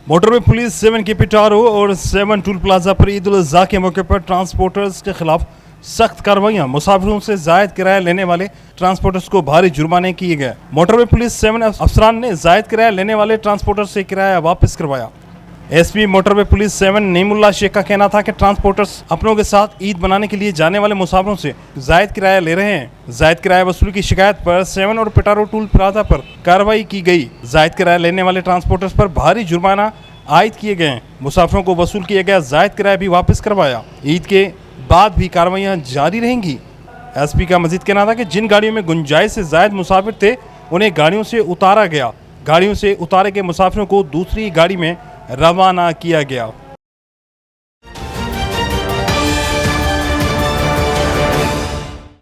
Motorway police 7 के पिटारो और 7 toll plaza पर ईद उल अज़हा के मौके पर ट्रांसपोर्टर्स के खिलाफ सख्त कार्रवाइयां। मुसाफिरों से जायद किराया लेने वाले ट्रांसपोर्टर्स को भारी जुर्माने किए गए। मोटरवे पुलिस 7 अफसरान ने जायद किराया लेने वाले ट्रांसपोर्टर्स से किराया वापस करवाया। SP motorway police 7 Naeemullah Sheikh का कहना था कि ट्रांसपोर्टर्स अपनों के साथ ईद मनाने के लिए जाने वाले मुसाफिरों से जायद किराया ले रहे हैं। जायद किराया वसूली की शिकायत पर 7 और पिटारो टूल प्लाजा पर कार्रवाई की गई। जायद किराया लेने वाले ट्रांसपोर्टर्स पर भारी जुर्माना आयद किए गए। मुसाफिरों को वसूल किया गया जायद किराया भी वापस करवाया। ईद के बाद भी कार्रवाइयाँ जारी रहेंगी। एसपी का मजीद कहना था कि जिन गाड़ियों में गुंजाइश से जायद मुसाफिर थे उन्हें गाड़ियों से उतारा गया। गाड़ियों से उतारे गए मुसाफिरों को दूसरी गाड़ी में रवाना किया गया।